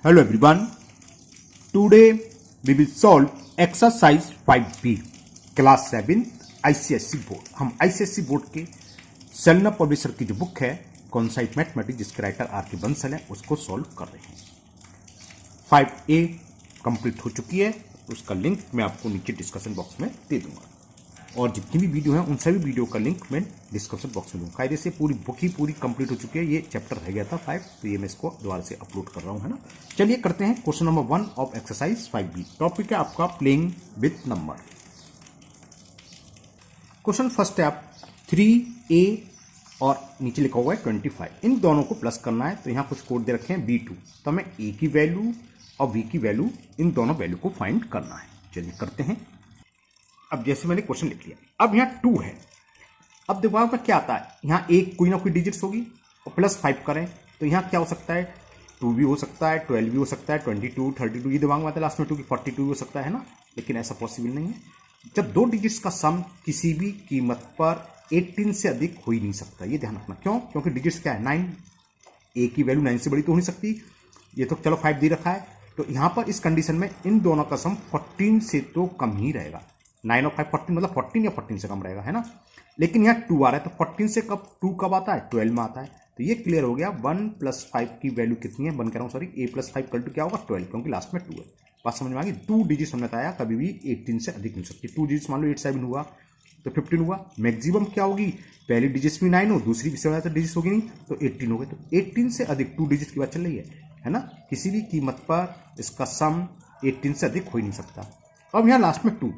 Hello everyone. Today we will solve exercise 5B class 7 ICSE board. हम ICSE board के सेलना publisher की जो book है कॉन्साइट मैथमेटिक्स जिसके राइटर आर के बंसल है उसको सॉल्व कर रहे हैं। 5A कंप्लीट हो चुकी है, उसका लिंक मैं आपको नीचे डिस्कशन बॉक्स में दे दूंगा और जितनी भी वीडियो हैं उन सभी वीडियो का लिंक मैं डिस्क्रिप्शन बॉक्स में दूंगा। कायदे से पूरी बुक ही पूरी कंप्लीट हो चुकी है। ये चैप्टर रह गया था 5, तो ये मैं इसको दोबारा से अपलोड कर रहा हूं, है ना। चलिए करते हैं question number 1 of exercise 5B। Topic है आपका playing with number. Question first है आप 3A और नीचे लिखा हुआ है 25, इन दोनों को प्लस करना है। तो यहां कुछ कोड दे रखे हैं B2, तो हमें A की वैल्यू और B की वैल्यू, इन दोनों वैल्यू को फाइंड करना है। चलिए करते हैं। अब जैसे मैंने क्वेश्चन लिख लिया, अब यहाँ 2 है। अब दिमाग में क्या आता है, यहाँ एक कोई ना कोई डिजिट्स होगी और प्लस 5 करें तो यहाँ क्या हो सकता है, 2 भी हो सकता है, 12 भी हो सकता है, 22, 32, ये दिमाग में आता है लास्ट में 2 की 42 भी हो सकता है ना। लेकिन ऐसा पॉसिबल नहीं है। जब दो डिजिट्स का सम किसी भी कीमत पर 18 से अधिक हो ही नहीं सकता, ये ध्यान रखना। क्यों? क्योंकि डिजिट्स क्या है, 9, ए की वैल्यू 9 से बड़ी तो हो नहीं सकती। ये तो चलो 5 दे रखा है, तो यहाँ पर इस कंडीशन में इन दोनों का सम 14 से तो कम ही रहेगा। 9 और 5 14, मतलब 14 या 14 से कम रहेगा, है ना। लेकिन यहाँ 2 आ रहा है, तो 14 से कब 2 कब आता है, 12 में आता है। तो ये क्लियर हो गया। 1 + 5 की वैल्यू कितनी है, 1 कह रहा हूँ सॉरी, A + 5 = क्या होगा 12, क्योंकि लास्ट में 2 है। बात समझ में आ गई। 2 डिजिट्स हमने बताया कभी भी 18 से अधिक नहीं हो सकती। 2 डिजिट्स मान लो 8 7 हुआ तो 15 हुआ। मैक्सिमम क्या होगी, पहली डिजिट्स भी 9 हो, दूसरी भी 7 डिजिट्स होगी नहीं तो 18 हो गए। तो 18 से अधिक 2 डिजिट की बात चल रही है ना। किसी भी कीमत पर इसका सम 18 से अधिक हो ही नहीं सकता। अब यहाँ लास्ट में 2,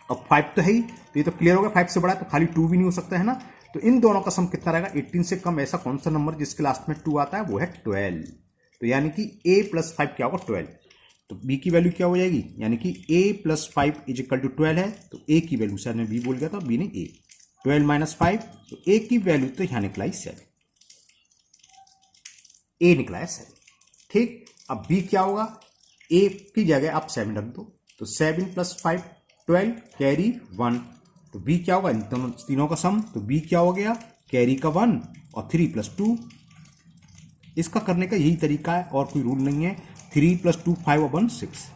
अब 5 तो है ही, तो ये तो क्लियर हो गया। 5 से बड़ा है तो खाली 2 भी नहीं हो सकता, है ना। तो इन दोनों का सम कितना रहेगा, 18 से कम ऐसा कौन सा नंबर जिसके लास्ट में 2 आता है, वो है 12। तो यानी कि A + 5 क्या होगा 12। तो B की वैल्यू क्या हो जाएगी, यानी कि A + 5 = 12 है। तो A की वैल्यू, सर ने B बोल गया था, B ने A, 12 - 5, तो A की वैल्यू तो यहां निकला 7, A निकला है 7। ठीक, अब B क्या होगा, A की जगह आप 7 रख दो, तो 7 + 5 12, कैरी 1। तो B क्या होगा, इन दोनों तीनों का सम, तो B क्या हो गया, कैरी का 1 और 3 + 2। इसका करने का यही तरीका है और कोई रूल नहीं है। 3 + 2 5 और 1 6।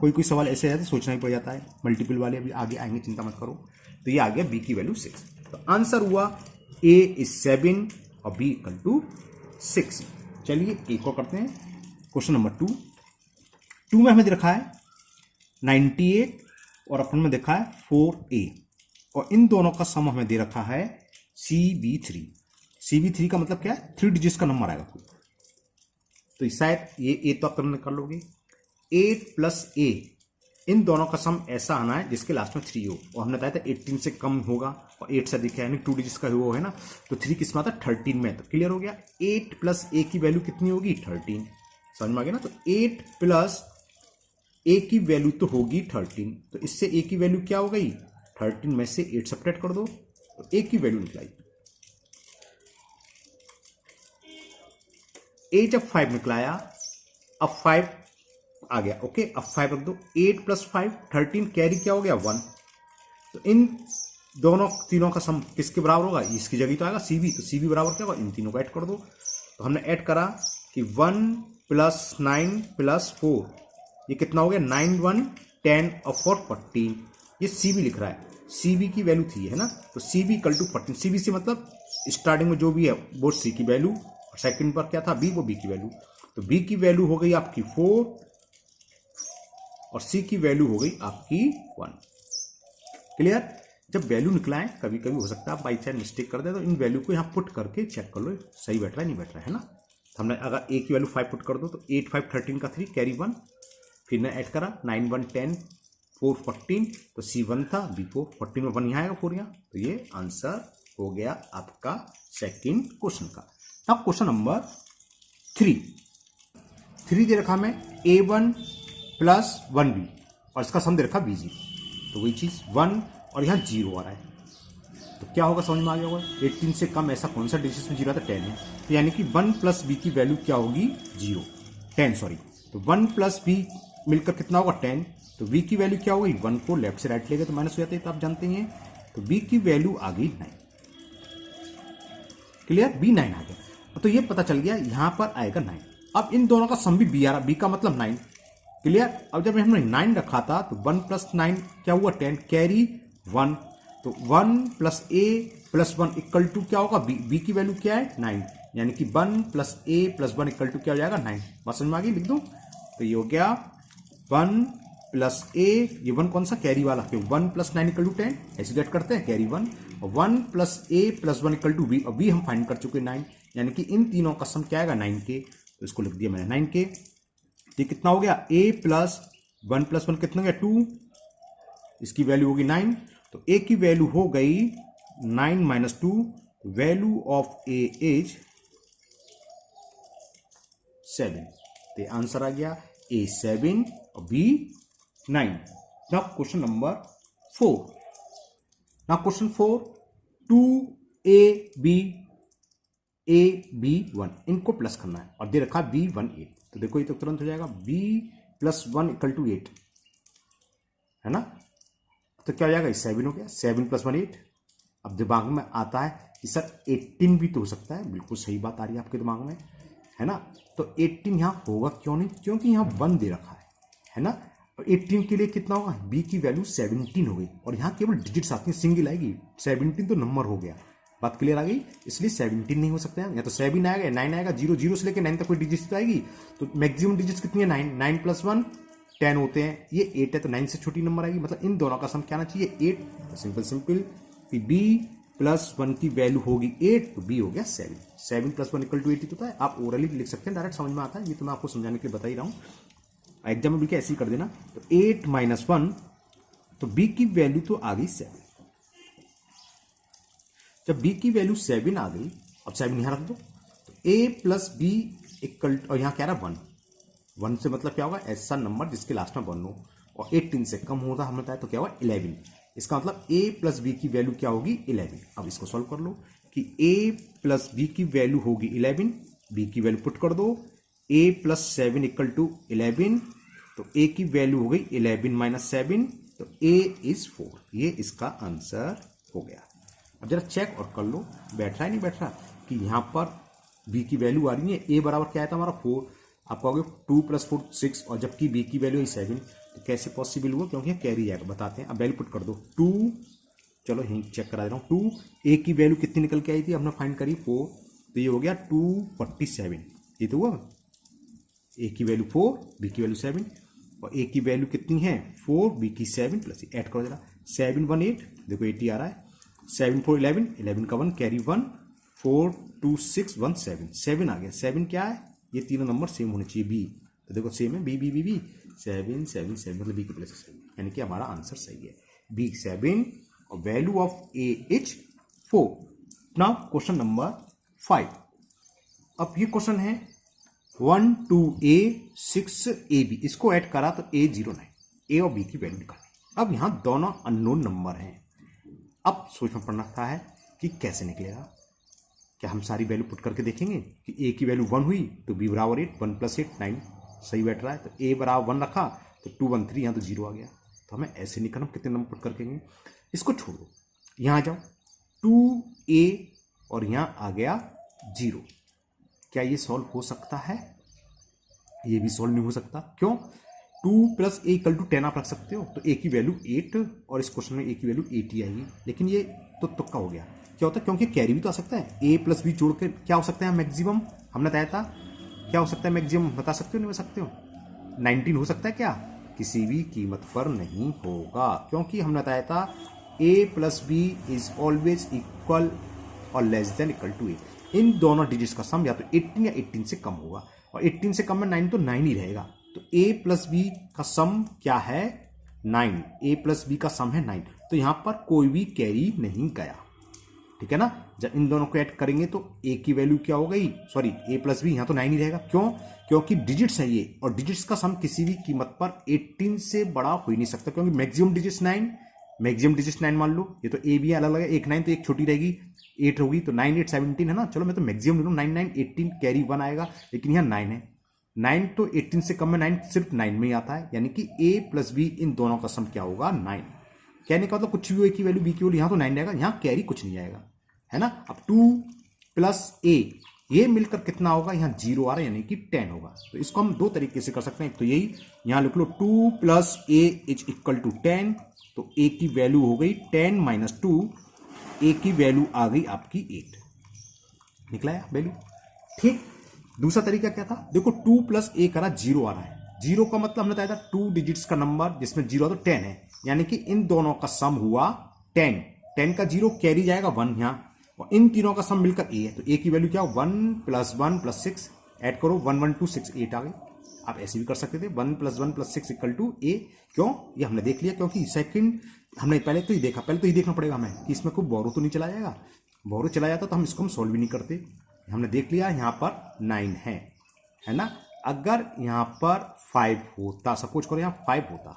कोई सवाल ऐसे है तो सोचना ही पड़ जाता है। मल्टीपल वाले अभी आगे आएंगे, चिंता मत करो। तो ये आ गया B की वैल्यू 6। तो आंसर हुआ A = 7 और B = 6। चलिए A को करते हैं। क्वेश्चन नंबर 2 में हमें दे रखा है 98 और अपन में देखा है 4A और इन दोनों का सम हमें दे रखा है CB3। CB3 का मतलब क्या है, 3 डिजिट्स का नंबर आएगा कोई। तो शायद ये A तो आप कर लोगे। 8 + A, इन दोनों का सम ऐसा आना है जिसके लास्ट में 3 हो, और हमने बताया था 18 से कम होगा और 8 से अधिक है, यानी 2 डिजिट्स का वो है ना। तो 3 किस में आता है, 13 में। तो क्लियर हो गया। 8 + A की वैल्यू कितनी होगी, 13। समझ में आ गया ना। तो 8 + A की वैल्यू तो होगी 13, तो इससे A की वैल्यू क्या हो गई, 13 में से 8 सब्ट्रैक्ट कर दो तो A की वैल्यू निकलाई। A जब 5 निकलाया, अब 5 आ गया, ओके। अब 5 रख दो। 8 + 5 13, कैरी क्या हो गया 1। तो इन दोनों तीनों का सम किसके बराबर होगा, इसकी जगह तो आएगा CB, तो CB बराबर क्या होगा, इन तीनों को ऐड कर दो। तो हमने ऐड करा कि 1 + 9 + 4, ये कितना हो गया, 9 1 10 और 4 14। ये CB लिख रहा है, CB की वैल्यू थी, है ना। तो CB = 14। CB से मतलब स्टार्टिंग में जो भी है वो C की वैल्यू, और सेकंड पर क्या था B, वो B की वैल्यू। तो B की वैल्यू हो गई आपकी 4 और C की वैल्यू हो गई आपकी 1। क्लियर। जब वैल्यू निकला है, कभी कभी हो सकता है आप बाई चांस मिस्टेक कर दे, तो इन वैल्यू को यहाँ पुट करके चेक कर लो सही बैठ रहा है नहीं बैठ रहा है ना। तो हमने अगर A की वैल्यू 5 पुट कर दो तो 8 5 13 का 3, कैरी 1, फिर ने ऐड करा 9 1 10 4 14, तो C 1 था, B 4, 14 में 1 यहाँ आएगा 4 यहाँ। तो ये आंसर हो गया आपका सेकेंड क्वेश्चन का। अब क्वेश्चन नंबर 3 दे रखा हमें A1 + 1B और इसका सम दे रखा BG। तो वही चीज 1 और यहाँ 0 आ रहा है, तो क्या होगा, समझ में आ गया होगा। 18 से कम ऐसा कौन सा डिजिट में 0 आता है, 10 है। तो यानी कि 1 + B की वैल्यू क्या होगी, 0 10 सॉरी। तो 1 + B मिलकर कितना होगा 10। तो B की वैल्यू क्या होगी, 1 को लेफ्ट से राइट ले गए तो माइनस हो जाते हैं, तो आप जानते हैं। तो B की वैल्यू आ गई 9। क्लियर, B 9 आ गया। तो ये पता चल गया यहाँ पर आएगा 9। अब इन दोनों का सम भी बी आ रहा, बी का मतलब 9। क्लियर। अब जब हमने 9 रखा था तो 1 + 9 क्या हुआ 10, कैरी 1, तो 1 + a + 1 = क्या होगा बी, बी की वैल्यू क्या है 9, यानी कि 1 + a + 1 = क्या हो जाएगा 9। बात समझ में आ गई, लिख दूं तो ये हो गया 1 + a, ये 1 कौन सा कैरी वाला, क्यों 1 + 9 = 10, ऐसे डेट करते हैं कैरी 1, और 1 + a + 1 = b, और b हम फाइंड कर चुके 9, यानी कि इन तीनों का सम क्या आएगा 9k, तो इसको लिख दिया मैंने 9k। ये कितना हो गया a + 1 + 1 कितना हो गया 2, इसकी वैल्यू होगी 9, तो a की वैल्यू हो गई 9 - 2, वैल्यू ऑफ a इज 7, तो आंसर आ गया a 7 और b 9। Now question number 4, now question 4, 2ab a b 1 इनको प्लस करना है और दे रखा b 1 8, तो देखो ये तो तुरंत हो जाएगा b + 1 = 8, है ना, तो क्या हो जाएगा 7 हो गया, 7 + 1 8। अब दिमाग में आता है कि सर 18 भी तो हो सकता है, बिल्कुल सही बात आ रही है आपके दिमाग में, है ना, तो 18 यहाँ होगा क्यों नहीं, क्योंकि यहाँ 1 दे रखा है ना, और 18 के लिए कितना होगा b की वैल्यू 17 हो गई, और यहाँ केवल डिजिट्स आती हैं, सिंगल आएगी, 17 तो नंबर हो गया, बात क्लियर आ गई, इसलिए 17 नहीं हो सकता है, या तो 7 आएगा या 9 आएगा, 0 से लेकर 9 तक कोई डिजिट्स तो आएगी, तो मैक्सिमम डिजिट्स कितनी है 9, 9 + 1 10 होते हैं, ये 8 है तो 9 से छोटी नंबर आएगी, मतलब इन दोनों का सम क्या आना चाहिए 8, तो सिंपल कि b + 1 की वैल्यू होगी 8, तो b हो गया 7, 7 + 1 = 8 होता है, आप ओरली लिख सकते हैं, डायरेक्ट समझ में आता है, ये तो मैं आपको समझाने के लिए बता ही रहा हूँ, एग्जाम में भी क्या ऐसे ही कर देना, तो 8 - 1, तो b की वैल्यू तो आ गई 7, जब b की वैल्यू 7 आ गई, अब 7 यहां रख दो, तो a + b = और यहां क्या रहा 1, 1 से मतलब क्या होगा ऐसा नंबर जिसके लास्ट में 1 हो, और 18 से कम होता हमने बताया तो क्या होगा 11, इसका मतलब a + b की वैल्यू क्या होगी 11। अब इसको सॉल्व कर लो कि a + b की वैल्यू होगी 11, b की वैल्यू पुट कर दो, a + 7 = 11, तो a की वैल्यू हो गई 11 - 7, तो a इज 4, ये इसका आंसर हो गया। अब जरा चेक और कर लो बैठ रहा है नहीं बैठ रहा, कि यहां पर b की वैल्यू आ रही है, a बराबर क्या है हमारा 4, आप कहोगे 2 + 4 6, और जबकि b की वैल्यू है 7, तो कैसे पॉसिबल हुआ, क्योंकि कैरी आएगा, बताते हैं। अब वैल्यू पुट कर दो 2, चलो यहीं चेक करा दे रहा हूँ, 2 a की वैल्यू कितनी निकल के आई थी हमने फाइंड करी 4, तो ये हो गया 247, ये तो हुआ, a की वैल्यू 4 b की वैल्यू 7, और a की वैल्यू कितनी है 4, b की 7 प्लस ऐड करो जरा, 7 1 8, देखो 80 आ रहा है, 7 4 11, 11 का 1 कैरी 1, 4 2 6 1 7, 7 आ गया, 7 क्या है, ये तीनों नंबर सेम होने चाहिए b, तो देखो सेम है b b b b 7 7 7, मतलब b की प्लेस 7, यानी कि हमारा आंसर सही है b 7, और value of a is 4। Now question number 5, अब ये क्वेश्चन है 1 2a 6ab, इसको ऐड करा तो a 0 9, a और b की वैल्यू निकालनी। अब यहां दोनों अननोन नंबर हैं, अब सोच में पड़ना था है कि कैसे निकलेगा, क्या हम सारी वैल्यू पुट करके देखेंगे कि a की वैल्यू 1 हुई तो b बराबर 8, 1 + 8 9 सही बैठ रहा है, तो a बराबर 1 रखा तो 2 1 3, यहाँ तो 0 आ गया, तो हमें ऐसे नहीं करना, कितने नंबर पुट करके, इसको छोड़ो, यहाँ आ जाओ 2a और यहाँ आ गया 0, क्या ये सॉल्व हो सकता है, ये भी सॉल्व नहीं हो सकता, क्यों, 2 + a = 10 आप रख सकते हो, तो a की वैल्यू 8, और इस क्वेश्चन में a की वैल्यू 80 आएगी, लेकिन ये तो तुक्का हो गया, क्या होता है, क्योंकि कैरी भी तो आ सकता है, a + b जोड़ के क्या हो सकता है मैक्सिमम, हमने बताया था क्या हो सकता है मैक्सिमम, बता सकते हो नहीं बता सकते हो, 19 हो सकता है क्या, किसी भी कीमत पर नहीं होगा, क्योंकि हमने बताया था a + b is always equal और लेस देन इक्वल टू 8, इन दोनों डिजिट्स का सम या तो 18 या 18 से कम होगा, और 18 से कम में 9 तो 9 ही रहेगा, तो a + b का सम क्या है 9, a + b का सम है 9, तो यहां पर कोई भी कैरी नहीं गया, ठीक है ना, जब इन दोनों को ऐड करेंगे तो a की वैल्यू क्या हो गई, सॉरी a + b, यहां तो 9 ही रहेगा, क्यों, क्योंकि डिजिट्स है ये, और डिजिट्स का सम किसी भी कीमत पर 18 से बड़ा हो ही नहीं सकता, क्योंकि मैक्सिमम डिजिट्स 9, मैक्सिमम डिजिट्स 9 मान लो, ये तो a भी अलग अलग है, एक 9 तो एक छोटी रहेगी 8 होगी, तो 9 8 17 है ना, चलो मैं तो मैक्सिमम ले लूँ, 9 9 18 कैरी 1 आएगा, लेकिन यहाँ 9 है, 9 तो 18 से कम में 9 सिर्फ 9 में ही आता है, यानी कि a + b इन दोनों का सम क्या होगा 9, कहने का मतलब कुछ भी हो, a की वैल्यू b की वैल्यू, यहाँ तो 9 रहेगा, यहाँ कैरी कुछ नहीं आएगा, है ना। अब 2 + a ये मिलकर कितना होगा, यहाँ 0 आ रहा है यानी कि 10 होगा। तो इसको हम दो तरीके से कर सकते हैं, तो यही यहाँ लिख लो 2 + a इज इक्वल टू 10, तो a की वैल्यू हो गई 10 - 2, a की वैल्यू आ गई आपकी 8, निकला है वैल्यू। ठीक, दूसरा तरीका क्या था, देखो 2 + a करा 0 आ रहा है, 0 का मतलब हमने बताया था 2 डिजिट्स का नंबर जिसमें 0 तो 10 है, यानी कि इन दोनों का सम हुआ 10, 10 का 0 कैरी जाएगा 1 यहाँ, और इन तीनों का सम मिलकर a है, तो a की वैल्यू क्या, 1 + 1 + 6, ऐड करो 1 1 2 6 8 आ गई। आप ऐसे भी कर सकते थे 1 + 1 + 6 = a, क्यों, ये हमने देख लिया, क्योंकि सेकंड हमने पहले तो ही देखा, पहले तो ये देखना पड़ेगा हमें कि इसमें कोई बोरो तो नहीं चला जाएगा, बोरो चला जाता तो हम इसको सॉल्व भी नहीं करते। हमने देख लिया यहाँ पर 9 है ना, अगर यहाँ पर 5 होता, सपोज करो यहाँ 5 होता,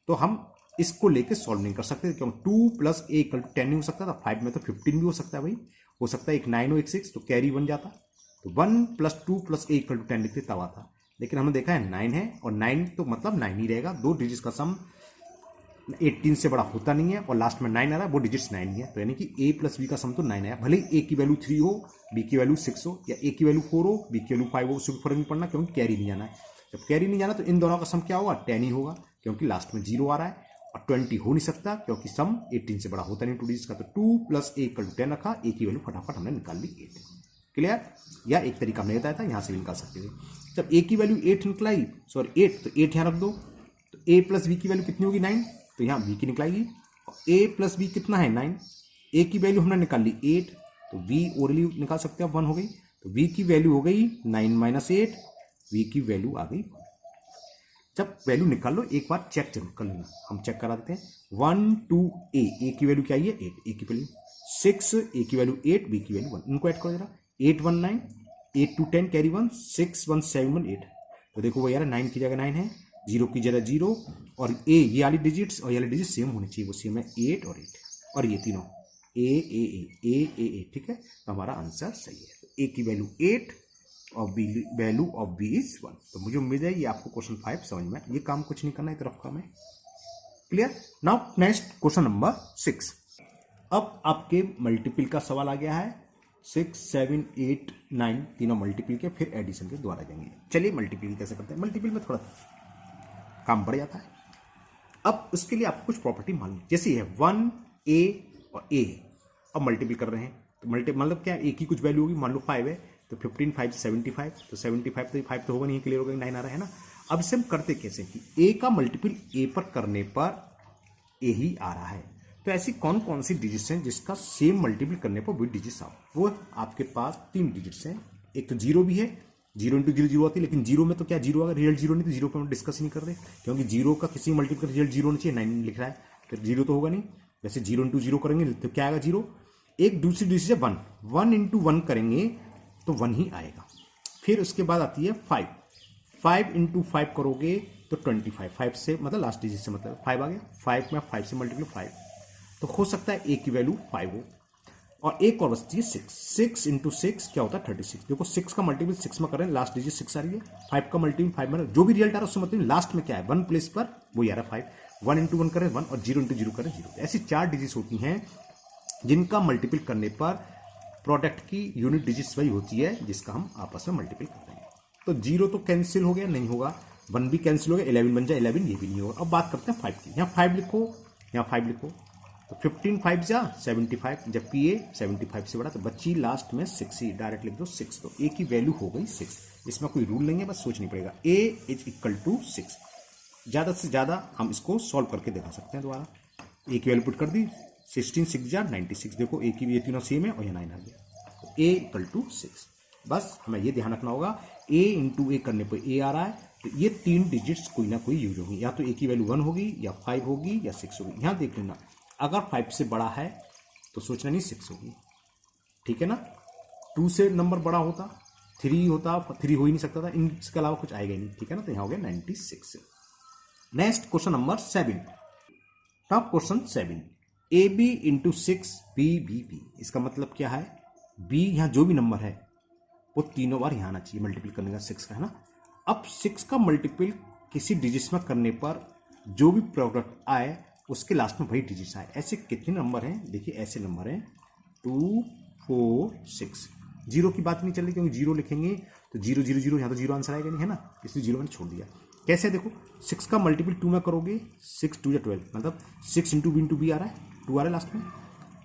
तो हम इसको लेके सॉल्व नहीं कर सकते, क्यों, 2 + a = 10 नहीं हो सकता था, 5 में तो 15 भी हो सकता है भाई, हो सकता है एक 9 हो एक 6, तो कैरी बन जाता, तो 1 + 2 + a = 10 लिखते तब आता, लेकिन हमने देखा है 9 है, और 9 तो मतलब 9 ही रहेगा, दो डिजिट्स का सम 18 से बड़ा होता नहीं है, और लास्ट में 9 आ रहा है, वो डिजिट्स 9 ही है, तो यानी कि a + b का सम तो 9 आया, भले a की वैल्यू 3 हो, b की वैल्यू 6 हो, या a की वैल्यू 4 हो, b की वैल्यू 5 हो, उससे फर्क नहीं पड़ना, क्योंकि कैरी नहीं जाना है। जब कैरी नहीं जाना तो इन दोनों का सम क्या होगा, 10 ही होगा, क्योंकि लास्ट में 0 आ रहा है, और 20 हो नहीं सकता, क्योंकि सम 18 से बड़ा होता नहीं टू डिजिट्स का, तो 2 + a = 10 रखा, a की वैल्यू फटाफट हमने निकाल ली 8। क्लियर, या एक तरीका हमने बताया था, यहाँ से भी निकाल सकते थे। जब a की वैल्यू 8 निकलाई, सॉरी 8, तो 8 यहाँ रख दो, तो a + b की वैल्यू कितनी होगी 9, तो यहाँ b की निकलाएगी, और a + b कितना है 9, a की वैल्यू हमने निकाल ली 8, तो v ओरली निकाल सकते हैं, 1 हो गई, तो v की वैल्यू हो गई 9 - 8, v की वैल्यू आ गई। जब वैल्यू निकाल लो एक बार चेक जरूर कर लेना, हम चेक करा देते हैं। 1 2 a की वैल्यू क्या है 8, a की वैल्यू 6, a की वैल्यू 8, b की वैल्यू 1, इनको ऐड करो जरा, 8 1 9, 8 2 10 कैरी 1, 6 1 7 1 8, तो देखो वो यार 9 की जगह 9 है, 0 की जगह 0, और a ये वाली डिजिट्स और ये वाली डिजिट सेम होनी चाहिए, वो सेम है 8 और 8, और ये तीनों a, ठीक है, तो हमारा आंसर सही है, तो a की वैल्यू 8 और वैल्यू ऑफ b इज 1। तो मुझे उम्मीद है ये आपको क्वेश्चन 5 समझ में, ये काम कुछ नहीं करना है तरफ का में। Clear, now next question number 6। अब आपके मल्टीपल का सवाल आ गया है, 6 7 8 9 तीनों मल्टीपल के, फिर एडिशन के द्वारा जाएंगे। चलिए मल्टीपल कैसे करते हैं, मल्टीपल में थोड़ा काम बढ़ जाता है। अब उसके लिए आपको कुछ प्रॉपर्टी मान ली, जैसे है 1 a और a, अब मल्टीपल कर रहे हैं, तो मतलब क्या, a की कुछ वैल्यू होगी, मान लो 5 है, तो 15 5 75, तो 75 तो 5 तो होगा नहीं, क्लियर हो गया, 9 आ रहा है ना। अब इसे हम करते कैसे कि a का मल्टीपल a पर करने पर a ही आ रहा है, तो ऐसी कौन कौन सी डिजिट्स हैं जिसका सेम मल्टीपल करने पर वही डिजिट्स आओ, वो आपके पास 3 डिजिट्स हैं। एक तो 0 भी है, 0 × 0 0 आती है, लेकिन 0 में तो क्या 0 अगर रियल 0 नहीं, तो 0 पर हम डिस्कस ही नहीं कर रहे, क्योंकि 0 का किसी मल्टीपल का रियल 0 होना चाहिए, 9 लिख रहा है, फिर 0 तो होगा नहीं। वैसे 0 × 0 करेंगे तो क्या आएगा 0, एक दूसरी डिजिट है 1, 1 × 1 करेंगे तो 1 ही आएगा। फिर उसके बाद आती है 5, 5 × 5 करोगे तो 25, 5 से मतलब लास्ट डिजिट से मतलब 5 आ गया, 5 में 5 से मल्टीप्लाई 5, तो हो सकता है a की वैल्यू 5 हो। और एक और बचती है 6, 6 × 6 क्या होता है 36। देखो 6 का मल्टीपल 6 में करें, लास्ट डिजिट 6 आ रही है, 5 का मल्टीपल 5 में, जो भी रिजल्ट आ रहा है उससे मतलब लास्ट में क्या है 1 प्लेस पर वो आ रहा है 5, 1 × 1 करें 1, और 0 × 0 करें 0। ऐसी 4 डिजिट्स होती हैं जिनका मल्टीपल करने पर प्रोडक्ट की यूनिट डिजिट्स वही होती है जिसका हम आपस में मल्टीपल करते हैं। तो 0 तो कैंसिल हो गया, नहीं होगा, 1 भी कैंसिल हो गया, 11 बन जाए 11, ये भी नहीं होगा। अब बात करते हैं 5 की, यहाँ 5 लिखो, यहाँ 5 लिखो, तो 15 5 जा 75, जबकि ये 75 से बड़ा, तो बच्ची लास्ट में 6 ही डायरेक्ट लिख दो 6, तो a की वैल्यू हो गई 6। इसमें कोई रूल नहीं है, बस सोचनी पड़ेगा, a = 6। ज़्यादा से ज़्यादा हम इसको सॉल्व करके दिखा सकते हैं दोबारा, a की वैल्यू पुट कर दी, 16 6 जा 96, देखो a की ये तीनों सेम है और ये 9 आ गया, तो a = 6। बस हमें ये ध्यान रखना होगा, a × a करने पर a आ रहा है, तो ये 3 डिजिट्स कोई ना कोई यूज होगी, या तो a की वैल्यू 1 होगी, या 5 होगी, या 6 होगी। यहाँ देख लेना, अगर 5 से बड़ा है तो सोचना नहीं 6 होगी, ठीक है ना। 2 से नंबर बड़ा होता 3 होता, 3 हो ही नहीं सकता था, इनके अलावा कुछ आएगा ही नहीं, ठीक है ना। तो यहाँ हो गया 96। Next question number 7। Top question 7, AB × 6 BBB, इसका मतलब क्या है, b यहाँ जो भी नंबर है वो तीनों बार यहाँ आना चाहिए मल्टीपल करने का 6 का, है ना। अब 6 का मल्टीपल किसी डिजिट्स में करने पर जो भी प्रोडक्ट आए उसके लास्ट में वही डिजिट्स आए। ऐसे कितने नंबर हैं, देखिए ऐसे नंबर हैं 2 4 6, जीरो की बात नहीं चल रही, क्योंकि जीरो लिखेंगे तो जीरो जीरो जीरो, यहाँ तो जीरो आंसर आएगा नहीं, है ना, इसलिए जीरो मैंने छोड़ दिया। कैसे देखो, 6 का मल्टीपल 2 में करोगे, 6 2 या 12, मतलब 6 इंटू बी आ रहा है, 2 आ रहा है लास्ट में।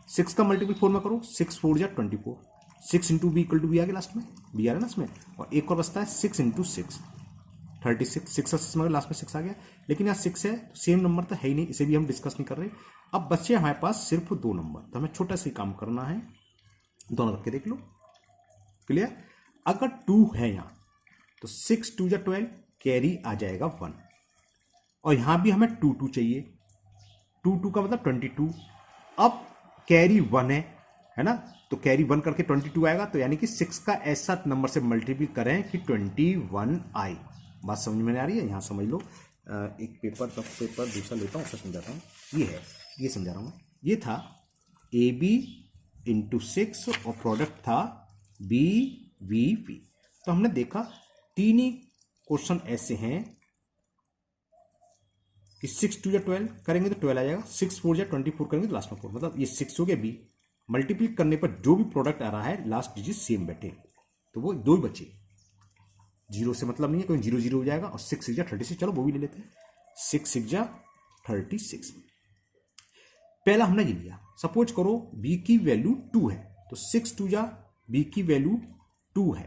6 का मल्टीपल 4 में करो, 6 4 या 24, 6 into B equal to B आ गया लास्ट में, बी आ रहा है ना इसमें। और एक और बचता है 6 इंटू 6 36, 6 और 6 में लास्ट में 6 आ गया। लेकिन यहाँ 6 है तो सेम नंबर तो है ही नहीं, इसे भी हम डिस्कस नहीं कर रहे। अब बच्चे हमारे पास सिर्फ 2 नंबर, तो हमें छोटा सा काम करना है, दोनों रख के देख लो। क्लियर? अगर 2 है यहाँ तो 6 2 या 12, कैरी आ जाएगा 1। और यहां भी हमें 2 2 चाहिए, 2 2 का मतलब 22। अब कैरी 1 है ना, तो कैरी 1 करके 22 आएगा, तो यानी कि 6 का ऐसा नंबर से मल्टीप्लाई करें कि 21 आए। बात समझ में आ रही है? यहां समझ लो। एक पेपर दूसरा लेता हूं, उससे समझाता हूं। ये है, ये समझा रहा हूं। ये था AB इंटू 6 और प्रोडक्ट था BVP। तो हमने देखा 3 ही क्वेश्चन ऐसे हैं कि 6 2 या 12 करेंगे तो 12 आ जाएगा, 6 4 या 24 करेंगे तो लास्ट में 4, मतलब ये 6 हो गया B। मल्टीप्लाई करने पर जो भी प्रोडक्ट आ रहा है लास्ट डिजिट सेम बैठे, तो वो 2 ही बचे। जीरो से मतलब नहीं है, कोई 0 0 हो जाएगा। और 6 6 36, चलो वो भी ले लेते हैं। 6 6 36, पहला हमने ये लिया। सपोज करो B की वैल्यू 2 है, तो 6 2 या B की वैल्यू 2 है,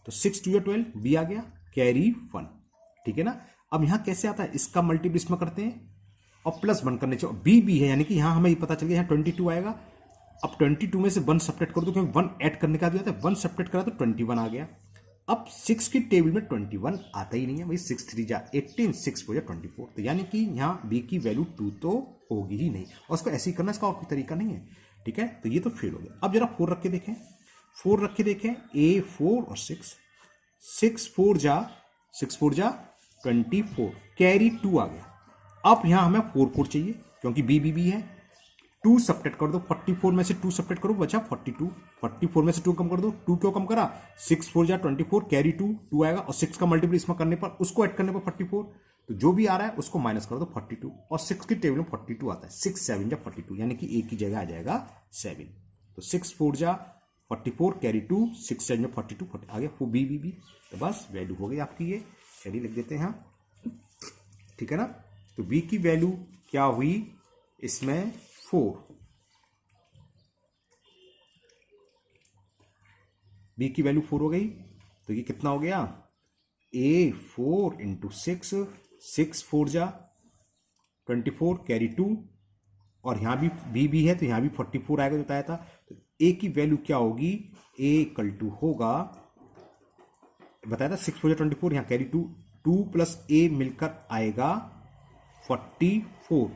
तो 6 2 या 12, B आ गया, कैरी 1। ठीक है ना? अब यहां कैसे आता है, इसका मल्टीपल इसमें करते हैं और प्लस 1 करने चाहिए। B है, यानी कि यहां हमें पता चल गया यहां 22 आएगा। अब 22 में से 1 सेपरेट कर दो, क्योंकि 1 ऐड करने का दिया था, 1 सेपरेट करा तो 21 आ गया। अब 6 की टेबल में 21 आता ही नहीं है भाई, 6 3 जा 18, 6 4 जा 24, तो यानी कि यहाँ B की वैल्यू 2 तो होगी ही नहीं, और उसको ऐसे ही करना, इसका और कोई तरीका नहीं है। ठीक है, तो ये तो फेल हो गया। अब जरा 4 रख के देखें, 4 रख के देखें, A4 और 6 4 जा 24, कैरी 2 आ गया। अब यहां हमें 4 4 चाहिए, क्योंकि B है। 2 सब्ट्रैक्ट कर दो, 44 में से 2 सब्ट्रैक्ट करो, बचा 42। 44 में से 2 कम कर दो, 2 क्यों कम करा, 6 4 जा 24, कैरी 2 आएगा। और 6 का मल्टीपल इसमें करने पर, उसको ऐड करने पर 44, तो जो भी आ रहा है उसको माइनस कर दो 42। और 6 की टेबल में 42 आता है, 6 7 जा 42, यानी कि एक की जगह आ जाएगा 7। तो 6 4 जा 44, कैरी 2, 6 7 जा 42 आ गया, वो B। तो बस वैल्यू हो गई आपकी, ये कैरी लिख देते हैं। ठीक है ना? तो B की वैल्यू क्या हुई इसमें, 4। B की वैल्यू 4 हो गई, तो ये कितना हो गया, A4 इंटू 6, 6 4 जा 24, कैरी 2, और यहां भी B है, तो यहां भी 44 आएगा, बताया था। तो A की वैल्यू क्या होगी, A इक्वल टू होगा, बताया था 6 4 जा 24, यहां कैरी 2 प्लस A मिलकर आएगा 44।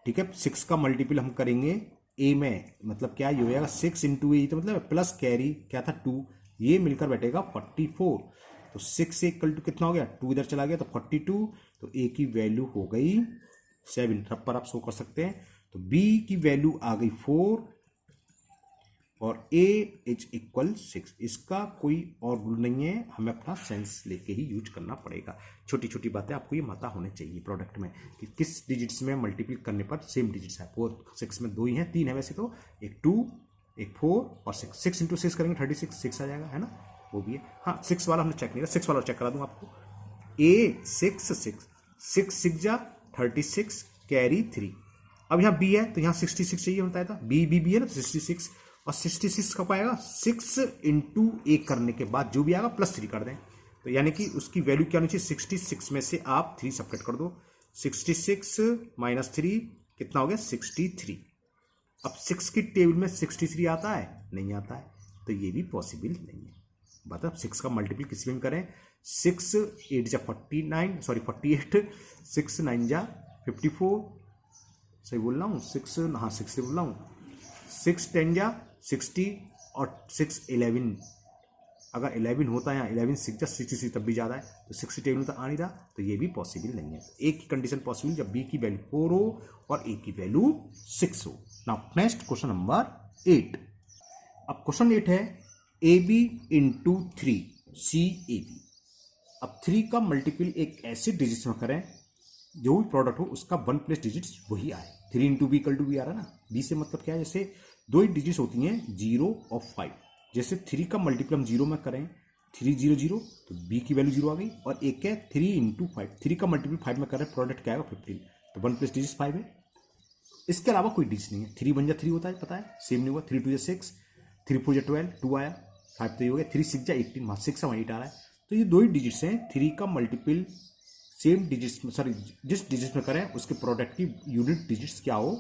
ठीक है, 6 का मल्टीपल हम करेंगे A में, मतलब क्या ये हो जाएगा 6 इंटू ए, तो मतलब प्लस कैरी क्या था 2, ये मिलकर बैठेगा 44। तो 6 से इक्वल टू कितना हो गया, 2 इधर चला गया तो 42, तो A की वैल्यू हो गई 7। रब पर आप शो कर सकते हैं। तो B की वैल्यू आ गई 4 और A इज इक्वल 6। इसका कोई और रूल नहीं है, हमें अपना सेंस लेके ही यूज करना पड़ेगा। छोटी छोटी बातें आपको ये पता होने चाहिए प्रोडक्ट में, कि किस डिजिट्स में मल्टीपल करने पर सेम डिजिट्स है। 4 6 में 2 ही हैं, 3 है वैसे तो, एक 2 एक 4 और 6। 6 इंटू 6 करेंगे 36, 6 आ जाएगा, है ना, वो भी है। हाँ, 6 वाला हमने चेक नहीं किया, 6 वाला चेक करा दूंगा आपको। A 6 जा 36, कैरी 3। अब यहाँ B है तो यहाँ 66 चाहिए, बताया था B है ना, तो 66। और 66 कब आएगा, 6 इंटू ए करने के बाद जो भी आएगा प्लस 3 कर दें, तो यानी कि उसकी वैल्यू क्या होनी चाहिए, 66 में से आप 3 सेपरेट कर दो, 66 माइनस 3 कितना हो गया, 63। अब 6 की टेबल में 63 आता है, नहीं आता है, तो ये भी पॉसिबल नहीं है। मतलब 6 का मल्टीपल किसी में करें, 6 8 जा 48, 6 9 जा 54, सही बोल रहा हूँ, 6 हाँ 6 से बोल रहा हूँ, 6 10 जा 60 और 6 11, अगर 11 होता है यहाँ 11 6 जा 66 तब भी ज़्यादा है, तो 60 टेबल में तो आ नहीं रहा, तो ये भी पॉसिबल नहीं है। एक ही कंडीशन पॉसिबल, जब B की वैल्यू 4 हो और A की वैल्यू 6 हो। Now next question number 8। अब क्वेश्चन 8 है AB इंटू 3 CAB। अब 3 का मल्टीपल एक ऐसे डिजिट्स में करें जो भी प्रोडक्ट हो उसका 1 प्लस डिजिट्स वही आए। 3 into B equal to B आ रहा है ना, B से मतलब क्या है, जैसे 2 ही डिजिट्स होती हैं 0 और 5, जैसे 3 का मल्टीपल हम 0 में करें 3 0 0 तो b की वैल्यू 0 आ गई। और एक है 3 इंटू 5, 3 का मल्टीपल 5 में करें प्रोडक्ट क्या आएगा 15, तो 1 प्लस डिजिट 5 है। इसके अलावा कोई डिजिट नहीं है। 3 1 जा 3 होता है, पता है, सेम नहीं हुआ। 3 2 जा 6, 3 4 जा 12, 2 आया, 5 तो ये हो गया। 3 6 जा 18, वहाँ 6 है वहाँ 8 आ रहा है। तो ये दो ही डिजिट्स हैं। 3 का मल्टीपल सेम डिजिट्स में, सॉरी जिस डिजिट्स में करें उसके प्रोडक्ट की यूनिट डिजिट्स क्या हो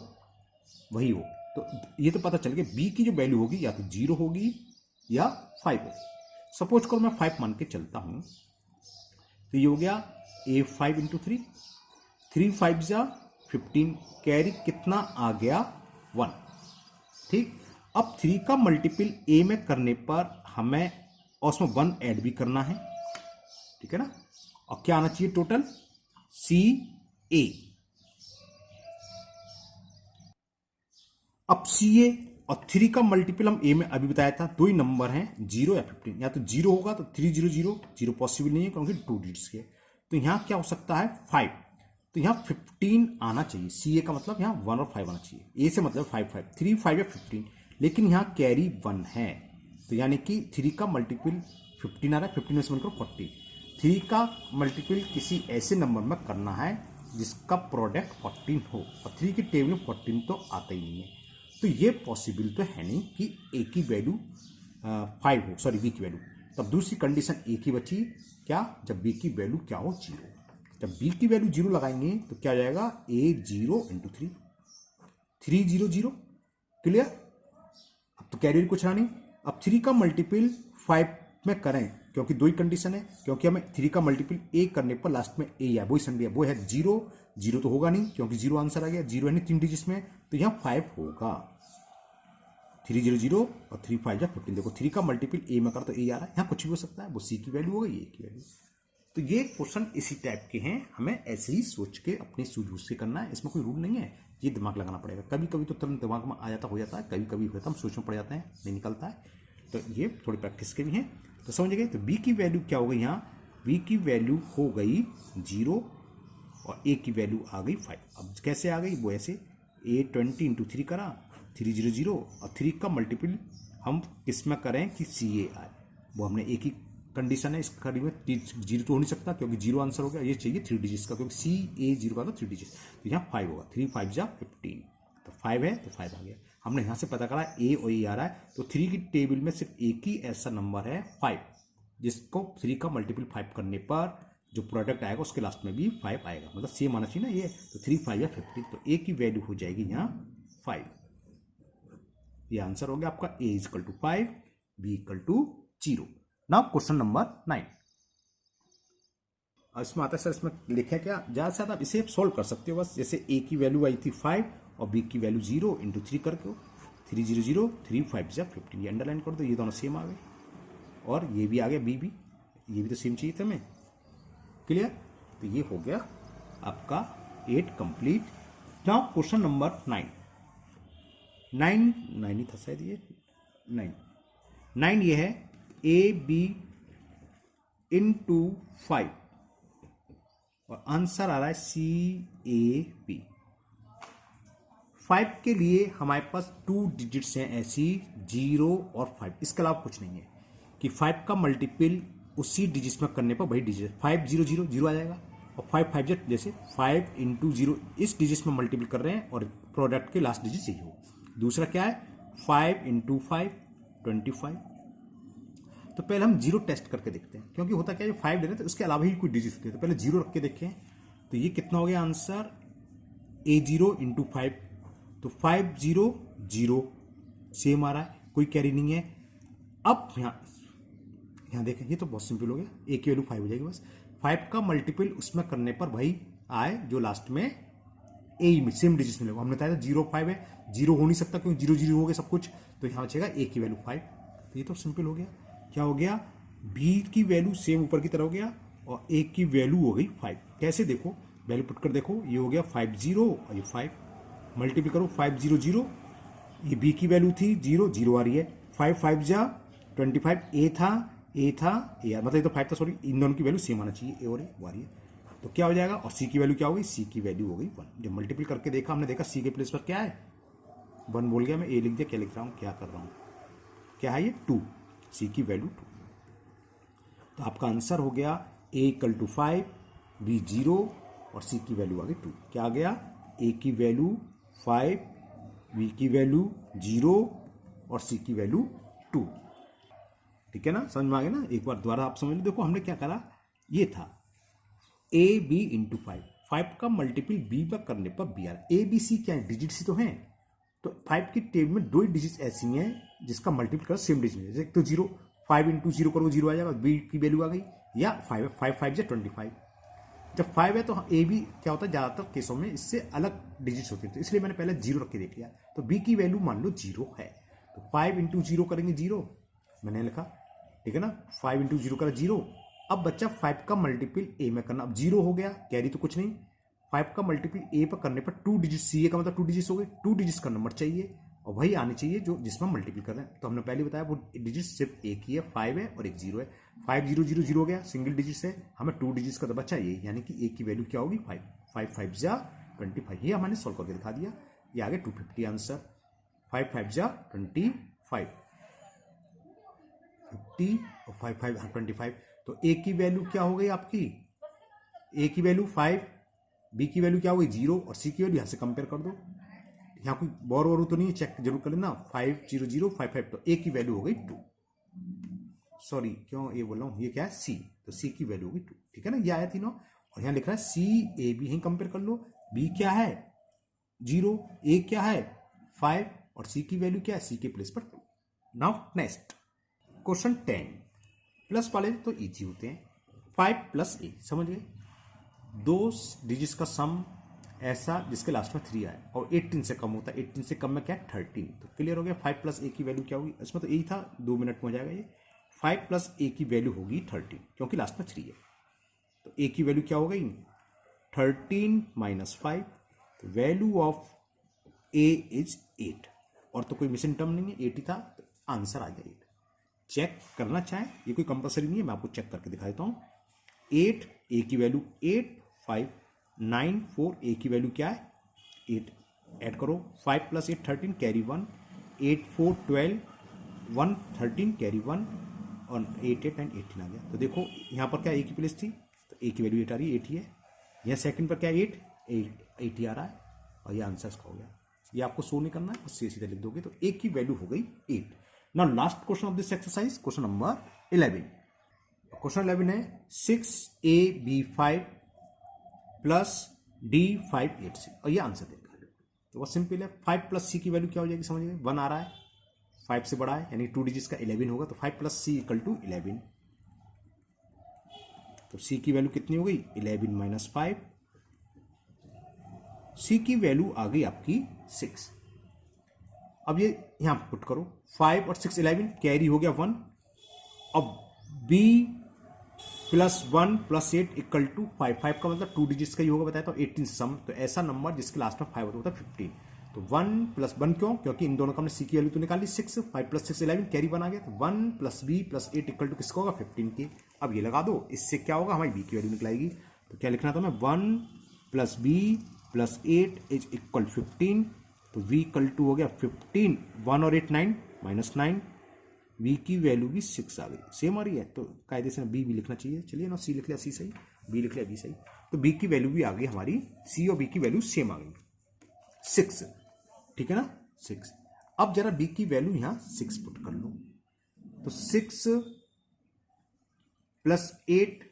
वही हो। तो ये तो पता चल गया b की जो वैल्यू होगी या तो 0 होगी या 5 होगी। सपोज करो मैं 5 मान के चलता हूं, तो ये हो गया a5 इंटू 3, 3 5 जा 15, कैरी कितना आ गया 1। ठीक, अब 3 का मल्टीपल a में करने पर हमें और उसमें 1 ऐड भी करना है, ठीक है ना। और क्या आना चाहिए टोटल CA। अब CA और 3 का मल्टीपल हम A में अभी बताया था, दो ही नंबर हैं 0 या 15। या तो 0 होगा तो 3 0 0, 0 पॉसिबल नहीं है क्योंकि 2 डिजिट्स के। तो यहां क्या हो सकता है 5, तो यहां 15 आना चाहिए। CA का मतलब यहां 1 और 5 आना चाहिए। A से मतलब 5 5, 3 5 या 15, लेकिन यहां कैरी 1 है, तो यानी कि 3 का मल्टीपल 15 आ रहा है, 15 में से बनकर 40। 3 का मल्टीपल किसी ऐसे नंबर में करना है जिसका प्रोडक्ट 14 हो, और 3 की टेबल में 14 तो आता ही नहीं है। तो ये पॉसिबल तो है नहीं कि a की वैल्यू 5 हो, सॉरी b की वैल्यू। तब दूसरी कंडीशन a की बची क्या, जब b की वैल्यू क्या हो 0। जब b की वैल्यू 0 लगाएंगे तो क्या आ जाएगा a0 इंटू 3, 3 0 0, क्लियर। अब तो कैरियर कुछ रहा नहीं। अब 3 का मल्टीपल 5 में करें, क्योंकि दो ही कंडीशन है, क्योंकि हमें 3 का मल्टीपल a करने पर लास्ट में a है, वही संडे है, वो है 0 0 तो होगा नहीं क्योंकि 0 आंसर आ गया, 0 है नहीं 3 डिजिट्स में, तो यहाँ 5 होगा। 3 0 0 और 3 5 या 15, देखो 3 का मल्टीपल a में कर तो a आ रहा है, यहाँ कुछ भी हो सकता है, वो c की वैल्यू होगा, ये की वैल्यू। तो ये क्वेश्चन इसी टाइप के हैं, हमें ऐसे ही सोच के अपने सूझबूझ से करना है, इसमें कोई रूल नहीं है, ये दिमाग लगाना पड़ेगा। कभी कभी तो तुरंत दिमाग में आ जाता हो जाता है, कभी कभी होता है हम सोच में पड़ जाते हैं नहीं निकलता है, तो ये थोड़ी प्रैक्टिस के भी हैं। तो समझ गए। तो b की वैल्यू क्या हो गई, यहाँ b की वैल्यू हो गई 0 और a की वैल्यू आ गई 5। अब कैसे आ गई, वो ऐसे a 20 इंटू 3 करा, 3 0 0, और 3 का मल्टीपल हम किस में करें कि CA आए, वो हमने एक ही कंडीशन है इसका में 0 तो हो नहीं सकता क्योंकि 0 आंसर हो गया, ये चाहिए 3 डिजिट्स का, क्योंकि CA 0 का था 3 डिजिट, तो यहाँ 5 होगा, 3 5 जा 15, तो 5 है तो 5 आ गया। हमने यहाँ से पता करा a और a आ रहा है, तो 3 की टेबल में सिर्फ एक ही ऐसा नंबर है 5 जिसको 3 का मल्टीपल 5 करने पर जो प्रोडक्ट आएगा उसके लास्ट में भी 5 आएगा, मतलब सेम आना चाहिए ना ये। तो 3 5 या 15, तो a की वैल्यू हो जाएगी यहाँ 5। ये आंसर हो गया आपका a equal to 5, b equal to 0। Now question number 9। इसमें आता है सर, इसमें लिखे क्या, ज्यादा से ज्यादा आप इसे सोल्व कर सकते हो बस। जैसे a की वैल्यू आई थी 5 और b की वैल्यू 0 इंटू 3 करके 3 0 0, 3 5 जा 15, ये अंडरलाइन कर दो, ये दोनों सेम आ गए, और ये भी आ गया b भी, ये भी तो सेम चाहिए था हमें, क्लियर। तो ये हो गया आपका 8 कंप्लीट। नाउ क्वेश्चन नंबर 9 ही था शायद, ये 9 ये है ab इंटू 5 और आंसर आ रहा है CAB। 5 के लिए हमारे पास 2 डिजिट्स हैं ऐसी, 0 और 5, इसके अलावा कुछ नहीं है कि 5 का मल्टीपल उसी डिजिट्स में करने पर वही डिजिट 5 0 0 0 आ जाएगा, और 5 5 जैसे 5 इंटू 0 इस डिजिट्स में मल्टीपल कर रहे हैं और प्रोडक्ट के लास्ट डिजिट यही हो। दूसरा क्या है 5 इंटू 5 25। तो पहले हम 0 टेस्ट करके देखते हैं, क्योंकि होता क्या है 5 दे रहे थे उसके अलावा ही कोई डिजिट होती है, तो पहले 0 रख के देखें। तो ये कितना हो गया आंसर A0 इंटू 5, तो 5 0 0 सेम आ रहा है, कोई कैरी नहीं है। अब यहाँ देखें, ये तो बहुत सिंपल हो गया, a की वैल्यू 5 हो जाएगी बस। 5 का मल्टीपल उसमें करने पर भाई आए जो लास्ट में a में सेम डिजिट मिलेगा। हमने बताया था 0 5 है, 0 हो नहीं सकता क्योंकि 0 0 हो गया सब कुछ, तो यहाँ बचेगा a की वैल्यू 5। तो ये तो सिंपल हो गया। क्या हो गया, b की वैल्यू सेम ऊपर की तरह हो गया और a की वैल्यू हो गई 5। कैसे देखो, वैल्यू पुट कर देखो, ये हो गया 5 0 और ये 5, मल्टीपल करो 5 0 0, ये b की वैल्यू थी 0 0 आ रही है, 5 5 जा 25, a था यार, मतलब ये तो 5 था सॉरी, इन दोनों की वैल्यू सेम आना चाहिए, a और a आ रही है। तो क्या हो जाएगा, और c की वैल्यू क्या हो गई, c की वैल्यू हो गई 1। जब मल्टीपल करके देखा हमने, देखा c के प्लेस पर क्या है 1 बोल गया मैं, a लिख दिया, क्या लिख रहा हूँ क्या कर रहा हूँ, क्या है ये 2। सी की वैल्यू 2। तो आपका आंसर हो गया ए इक्वल टू 5, बी 0 और सी की वैल्यू आ गई 2। क्या आ गया? ए की वैल्यू 5, बी की वैल्यू 0 और सी की वैल्यू 2। ठीक है ना, समझ में आ गया ना? एक बार दोबारा आप समझ लो। देखो हमने क्या करा, ये था ए बी इंटू 5 का मल्टीपल बी पर करने पर B R. A B C क्या है? डिजिट्स ही तो हैं। तो 5 की टेबल में 2 ही डिजिट्स ऐसी हैं जिसका मल्टीपल करो सेम डिजिट में। जैसे तो 0, 5 इंटू 0 करो 0 आ जाएगा, बी की वैल्यू आ गई। या 5 5 5 या 25। जब 5 है तो ए बी क्या होता है, ज़्यादातर केसों में इससे अलग डिजिट्स होती है, तो इसलिए मैंने पहले 0 रख के देख लिया। तो बी की वैल्यू मान लो 0 है, तो 5 इंटू 0 करेंगे 0, मैंने लिखा। ठीक है ना, 5 इंटू 0 करा 0। अब बच्चा 5 का मल्टीपल ए में करना। अब 0 हो गया, कैरी तो कुछ नहीं। 5 का मल्टीपल ए पर करने पर 2 डिजिट, सी ए का मतलब 2 डिजिट्स हो गए। 2 डिजिट्स का नंबर चाहिए और वही आने चाहिए जो जिसमें मल्टीपल कर रहे हैं। तो हमने पहले बताया वो डिजिट सिर्फ एक ही है, 5 है और एक 0 है। 5 0 0 0 हो गया, सिंगल डिजिट से हमें 2 डिजिट्स का तो बचा ये, यानी कि ए की वैल्यू क्या होगी 5। 5 5 जा 25, ये हमने सॉल्व करके दिखा दिया। ये आगे 250 आंसर। 5 5 जा 25, 50 और 5 5 25। तो ए की वैल्यू क्या हो गई आपकी? ए की वैल्यू 5, बी की वैल्यू क्या हो गई 0 और सी की वैल्यू यहाँ से कंपेयर कर दो। यहाँ कोई बोर वोरू तो नहीं, चेक जरूर कर लेना। 5 0 0 5 5, तो ए की वैल्यू हो गई 2। सॉरी क्यों ये बोल रहा हूँ, ये क्या है सी, तो सी की वैल्यू होगी 2। ठीक है ना, ये आया तीनों। और यहाँ लिख रहा है सी ए बी, यहीं कंपेयर कर लो। बी क्या है 0, ए क्या है 5 और सी की वैल्यू क्या है, सी के प्लेस पर 2। Now next question 10। प्लस वाले तो इजी होते हैं। 5 प्लस ए, समझ गए? 2 डिजिट्स का सम ऐसा जिसके लास्ट में 3 आए और 18 से कम होता है। 18 से कम में क्या है 13। तो क्लियर हो गया। 5 प्लस ए की वैल्यू क्या होगी, इसमें तो ए था, 2 मिनट में हो जाएगा ये। 5 प्लस ए की वैल्यू होगी 13, क्योंकि लास्ट में 3 है। तो ए की वैल्यू क्या हो गई 13 माइनस 5। तो वैल्यू ऑफ ए इज 8। और तो कोई मिसिंग टर्म नहीं है, 8 ही था, तो आंसर आ गया 8। चेक करना चाहें, ये कोई कंपलसरी नहीं है, मैं आपको चेक करके दिखा देता हूँ। 8 ए की वैल्यू 8 5 9 4, ए की वैल्यू क्या है 8। ऐड करो 5 प्लस 8 13, कैरी 1, 8 4 12, 1 13 कैरी 1 और 8 8 9 18 आ गया। तो देखो यहाँ पर क्या ए की प्लेस थी, तो ए की वैल्यू 8 आ रही है, 8 ही है। यहाँ सेकंड पर क्या 8 ही आ रहा है और ये आंसर इसका हो गया। ये आपको शो नहीं करना है, उससे सीधे लिख दोगे। तो ए की वैल्यू हो गई 8। Now last question of this exercise, question number 11। Question 11 है 6ab5 प्लस d5 8c, और ये आंसर देखा। तो बहुत सिंपल है। 5 प्लस सी की वैल्यू क्या हो जाएगी, समझ गए? 1 आ रहा है, 5 से बड़ा है, यानी 2 डिजिट्स का 11 होगा। तो 5 प्लस सी इक्वल टू 11। तो सी की वैल्यू कितनी हो गई 11 माइनस 5। सी की वैल्यू आ गई आपकी 6। अब ये यहां पुट करो, 5 और 6 11, कैरी हो गया 1। अब b plus 1 plus 8 equal to 5। 5 का मतलब 2 डिजिट्स का ही होगा बताया, तो 18 सम। तो ऐसा नंबर जिसके लास्ट में 5 होता है 15। तो 1 प्लस 1 क्यों, क्योंकि इन दोनों का हमने सी की वैल्यू तो निकाली 6। 5 प्लस 6 11, कैरी 1 आ गया। तो 1 plus B plus 8 equal to किसका होगा 15 के। अब ये लगा दो, इससे क्या होगा हमारी बी की वैल्यू निकलाएगी। तो क्या लिखना था मैं, 1 plus B plus 8 is equal 15। तो v इक्वल टू हो गया 15, 1 और 8 9 माइनस 9। v की वैल्यू भी 6 आ गई, सेम आ रही है। तो कायदे से b भी लिखना चाहिए। चलिए ना, c लिख लिया, c सही, b लिख लिया, b सही। तो b की वैल्यू भी आ गई हमारी, c और b की वैल्यू सेम आ गई 6। ठीक है ना, 6। अब जरा b की वैल्यू यहां 6 पुट कर लो। तो 6 प्लस 8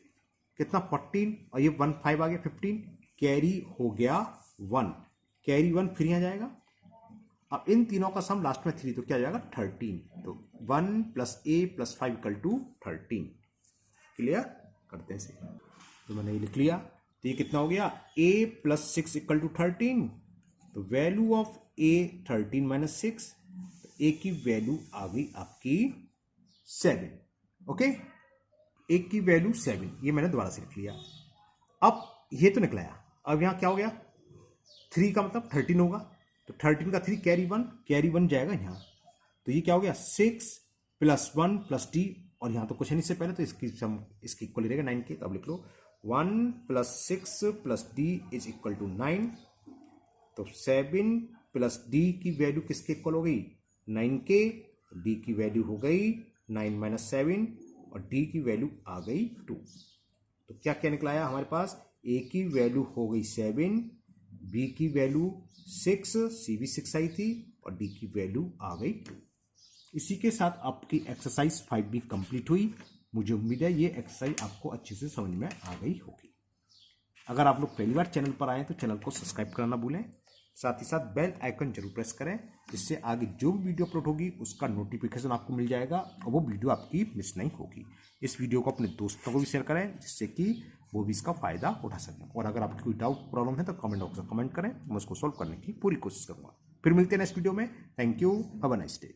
कितना 14, और ये 1 5 आ गया 15, कैरी हो गया 1, कैरी 1 फिर यहां जाएगा। अब इन तीनों का सम लास्ट में 3, तो क्या जाएगा 13। तो 1 plus a plus 5 equal to 13। Clear करते हैं इसे। तो मैंने ये लिख लिया। तो ये कितना हो गया a प्लस 6 इक्वल टू 13। तो वैल्यू ऑफ a 13 माइनस 6। तो a की वैल्यू आ गई आपकी 7। ओके, a की वैल्यू 7, ये मैंने दोबारा से लिख लिया। अब ये तो निकलाया, अब यहां क्या हो गया 3 का मतलब 13 होगा। तो 13 का 3, कैरी 1 जाएगा यहाँ। तो ये क्या हो गया 6 प्लस 1 प्लस d, और यहाँ तो कुछ नहीं इससे पहले, तो इसकी इक्वल रहेगा 9 के। तो अब लिख लो 1 plus 6 plus d is equal to 9। तो 7 प्लस d की वैल्यू किसके इक्वल हो गई 9 के। d की वैल्यू हो गई 9 माइनस 7 और डी की वैल्यू आ गई 2। तो क्या क्या निकला आया हमारे पास, ए की वैल्यू हो गई 7, बी की वैल्यू 6, सी भी 6 आई थी और डी की वैल्यू आ गई 2। इसी के साथ आपकी एक्सरसाइज 5 भी कंप्लीट हुई। मुझे उम्मीद है ये एक्सरसाइज आपको अच्छे से समझ में आ गई होगी। अगर आप लोग पहली बार चैनल पर आए तो चैनल को सब्सक्राइब करना ना भूलें, साथ ही साथ बेल आइकन जरूर प्रेस करें, जिससे आगे जो भी वीडियो अपलोड होगी उसका नोटिफिकेशन आपको मिल जाएगा और वो वीडियो आपकी मिस नहीं होगी। इस वीडियो को अपने दोस्तों को भी शेयर करें, जिससे कि वो भी इसका फ़ायदा उठा सकें। और अगर आपकी कोई डाउट प्रॉब्लम है तो कमेंट बॉक्स में कमेंट करें, मैं उसको सॉल्व करने की पूरी कोशिश करूँगा। फिर मिलते हैं नेक्स्ट वीडियो में। Thank you, have a nice day.